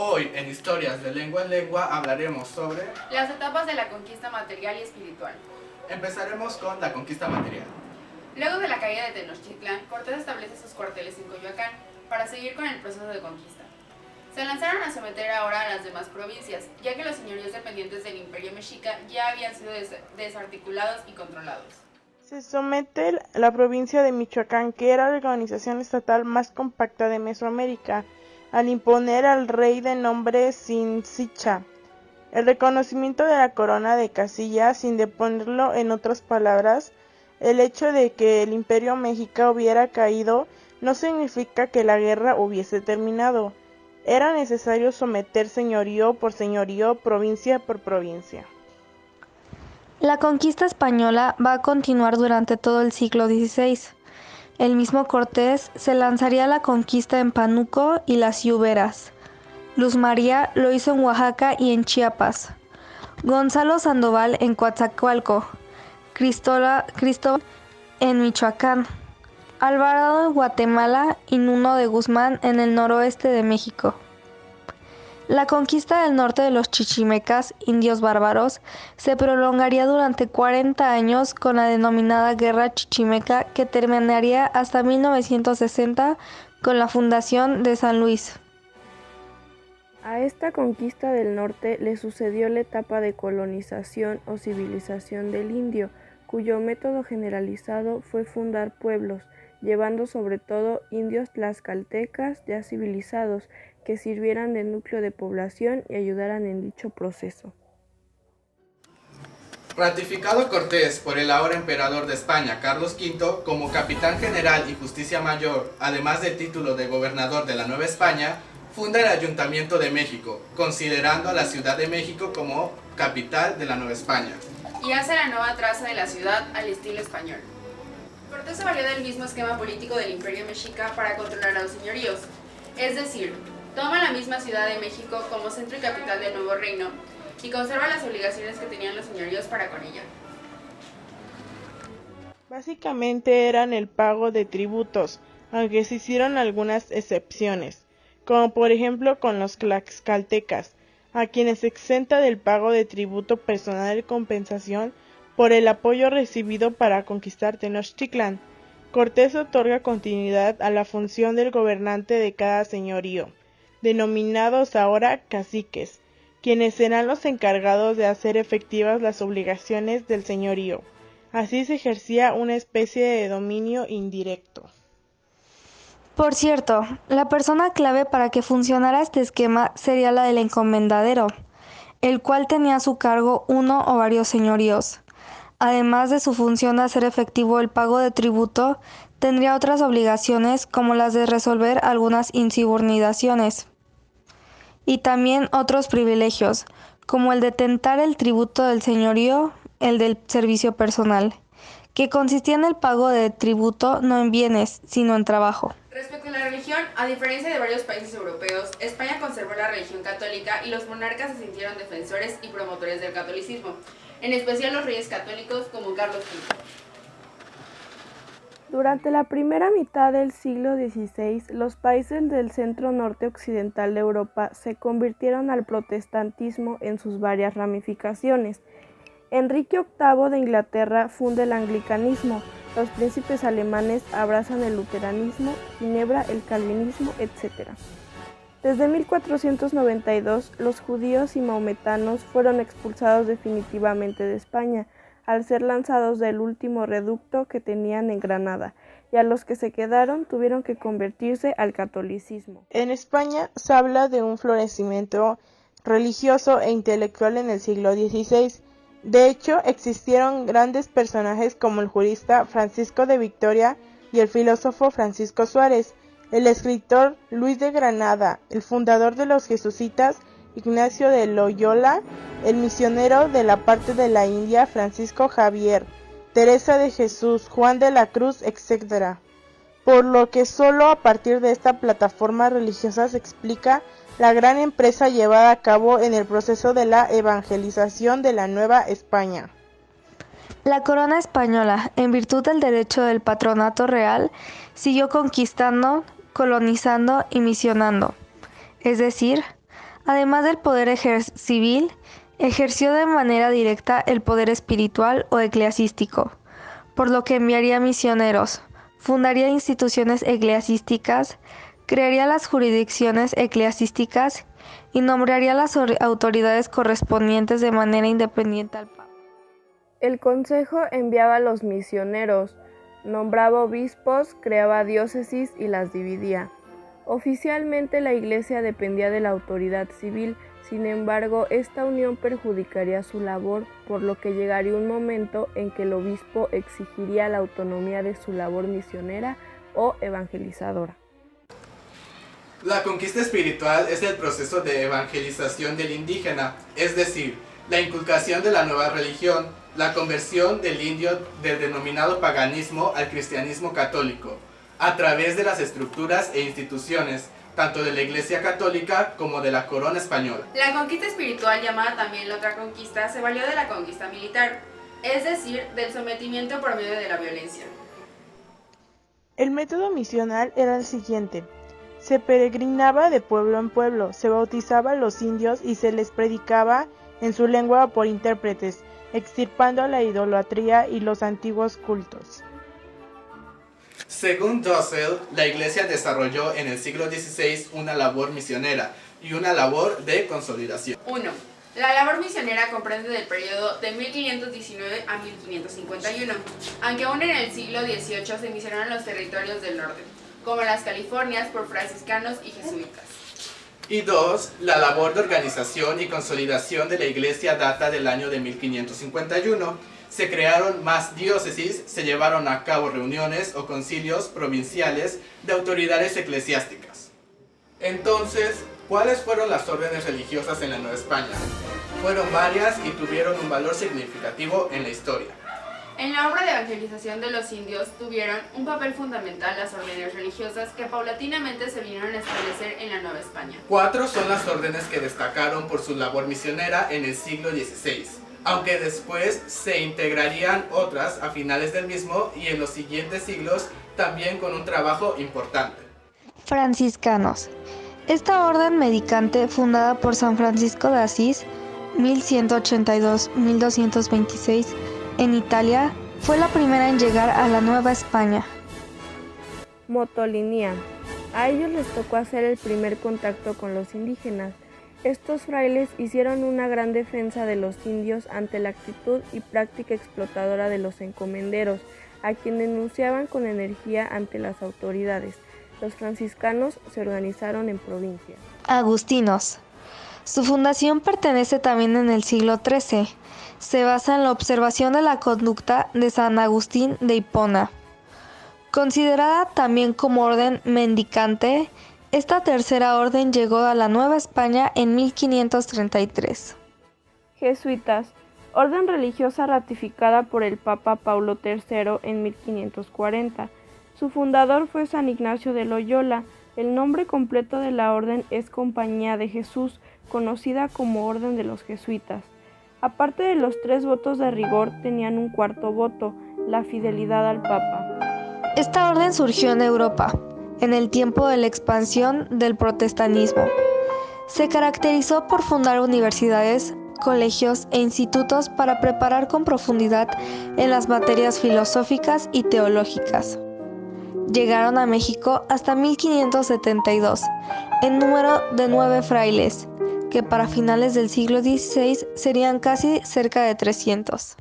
Hoy en Historias de Lengua en Lengua hablaremos sobre... las etapas de la conquista material y espiritual. Empezaremos con la conquista material. Luego de la caída de Tenochtitlán, Cortés establece sus cuarteles en Coyoacán para seguir con el proceso de conquista. Se lanzaron a someter ahora a las demás provincias, ya que los señoríos dependientes del Imperio Mexica ya habían sido desarticulados y controlados. Se somete la provincia de Michoacán, que era la organización estatal más compacta de Mesoamérica, al imponer al rey de nombre Sinchicha el reconocimiento de la corona de Castilla, sin deponerlo. En otras palabras, el hecho de que el Imperio Mexica hubiera caído no significa que la guerra hubiese terminado. Era necesario someter señorío por señorío, provincia por provincia. La conquista española va a continuar durante todo el siglo XVI. El mismo Cortés se lanzaría a la conquista en Pánuco y las Ciuveras. Luz María lo hizo en Oaxaca y en Chiapas. Gonzalo Sandoval en Coatzacoalco. Cristóbal en Michoacán. Alvarado en Guatemala y Nuno de Guzmán en el noroeste de México. La conquista del norte de los chichimecas, indios bárbaros, se prolongaría durante 40 años con la denominada Guerra Chichimeca, que terminaría hasta 1960 con la fundación de San Luis. A esta conquista del norte le sucedió la etapa de colonización o civilización del indio, cuyo método generalizado fue fundar pueblos, llevando sobre todo indios tlaxcaltecas ya civilizados, que sirvieran de núcleo de población y ayudaran en dicho proceso. Ratificado Cortés por el ahora emperador de España, Carlos V, como capitán general y justicia mayor, además del título de gobernador de la Nueva España, funda el Ayuntamiento de México, considerando a la Ciudad de México como capital de la Nueva España. Y hace la nueva traza de la ciudad al estilo español. Cortés se valió del mismo esquema político del Imperio Mexica para controlar a los señoríos, es decir, toma la misma Ciudad de México como centro y capital del nuevo reino y conserva las obligaciones que tenían los señoríos para con ella. Básicamente eran el pago de tributos, aunque se hicieron algunas excepciones, como por ejemplo con los tlaxcaltecas, a quienes se exenta del pago de tributo personal de compensación por el apoyo recibido para conquistar Tenochtitlán. Cortés otorga continuidad a la función del gobernante de cada señorío, denominados ahora caciques, quienes serán los encargados de hacer efectivas las obligaciones del señorío. Así se ejercía una especie de dominio indirecto. Por cierto, la persona clave para que funcionara este esquema sería la del encomendadero, el cual tenía a su cargo uno o varios señoríos. Además de su función de hacer efectivo el pago de tributo, tendría otras obligaciones como las de resolver algunas insubordinaciones y también otros privilegios, como el de tentar el tributo del señorío, el del servicio personal, que consistía en el pago de tributo no en bienes, sino en trabajo. Respecto a la religión, a diferencia de varios países europeos, España conservó la religión católica y los monarcas se sintieron defensores y promotores del catolicismo, en especial los reyes católicos como Carlos V. Durante la primera mitad del siglo XVI, los países del centro norte occidental de Europa se convirtieron al protestantismo en sus varias ramificaciones. Enrique VIII de Inglaterra funda el anglicanismo, los príncipes alemanes abrazan el luteranismo, Ginebra el calvinismo, etc. Desde 1492, los judíos y maometanos fueron expulsados definitivamente de España, al ser lanzados del último reducto que tenían en Granada, y a los que se quedaron tuvieron que convertirse al catolicismo. En España se habla de un florecimiento religioso e intelectual en el siglo XVI. De hecho, existieron grandes personajes como el jurista Francisco de Vitoria y el filósofo Francisco Suárez, el escritor Luis de Granada, el fundador de los jesuitas Ignacio de Loyola, el misionero de la parte de la India Francisco Javier, Teresa de Jesús, Juan de la Cruz, etc. Por lo que solo a partir de esta plataforma religiosa se explica la gran empresa llevada a cabo en el proceso de la evangelización de la Nueva España. La corona española, en virtud del derecho del patronato real, siguió conquistando, colonizando y misionando, es decir, Además del poder civil, ejerció de manera directa el poder espiritual o eclesiástico, por lo que enviaría misioneros, fundaría instituciones eclesiásticas, crearía las jurisdicciones eclesiásticas y nombraría las autoridades correspondientes de manera independiente al Papa. El Consejo enviaba a los misioneros, nombraba obispos, creaba diócesis y las dividía. Oficialmente la Iglesia dependía de la autoridad civil, sin embargo, esta unión perjudicaría su labor, por lo que llegaría un momento en que el obispo exigiría la autonomía de su labor misionera o evangelizadora. La conquista espiritual es el proceso de evangelización del indígena, es decir, la inculcación de la nueva religión, la conversión del indio del denominado paganismo al cristianismo católico, a través de las estructuras e instituciones, tanto de la Iglesia Católica como de la Corona Española. La conquista espiritual, llamada también la otra conquista, se valió de la conquista militar, es decir, del sometimiento por medio de la violencia. El método misional era el siguiente. Se peregrinaba de pueblo en pueblo, se bautizaba a los indios y se les predicaba en su lengua por intérpretes, extirpando la idolatría y los antiguos cultos. Según Dussel, la Iglesia desarrolló en el siglo XVI una labor misionera y una labor de consolidación. 1. La labor misionera comprende del periodo de 1519 a 1551, aunque aún en el siglo XVIII se misionaron los territorios del norte, como las Californias, por franciscanos y jesuitas. Y 2. La labor de organización y consolidación de la Iglesia data del año de 1551. Se crearon más diócesis, se llevaron a cabo reuniones o concilios provinciales de autoridades eclesiásticas. Entonces, ¿cuáles fueron las órdenes religiosas en la Nueva España? Fueron varias y tuvieron un valor significativo en la historia. En la obra de evangelización de los indios tuvieron un papel fundamental las órdenes religiosas que paulatinamente se vinieron a establecer en la Nueva España. 4 son las órdenes que destacaron por su labor misionera en el siglo XVI, aunque después se integrarían otras a finales del mismo y en los siguientes siglos también con un trabajo importante. Franciscanos. Esta orden mendicante, fundada por San Francisco de Asís, 1182-1226, en Italia, fue la primera en llegar a la Nueva España. Motolinía. A ellos les tocó hacer el primer contacto con los indígenas. Estos frailes hicieron una gran defensa de los indios ante la actitud y práctica explotadora de los encomenderos, a quien denunciaban con energía ante las autoridades. Los franciscanos se organizaron en provincias. Agustinos. Su fundación pertenece también en el siglo XIII. Se basa en la observación de la conducta de San Agustín de Hipona. Considerada también como orden mendicante, esta tercera orden llegó a la Nueva España en 1533. Jesuitas, orden religiosa ratificada por el Papa Paulo III en 1540. Su fundador fue San Ignacio de Loyola. El nombre completo de la orden es Compañía de Jesús, conocida como Orden de los Jesuitas. Aparte de los 3 votos de rigor, tenían un cuarto voto, la fidelidad al Papa. Esta orden surgió en Europa, en el tiempo de la expansión del protestantismo. Se caracterizó por fundar universidades, colegios e institutos para preparar con profundidad en las materias filosóficas y teológicas. Llegaron a México hasta 1572, en número de 9 frailes, que para finales del siglo XVI serían casi cerca de 300.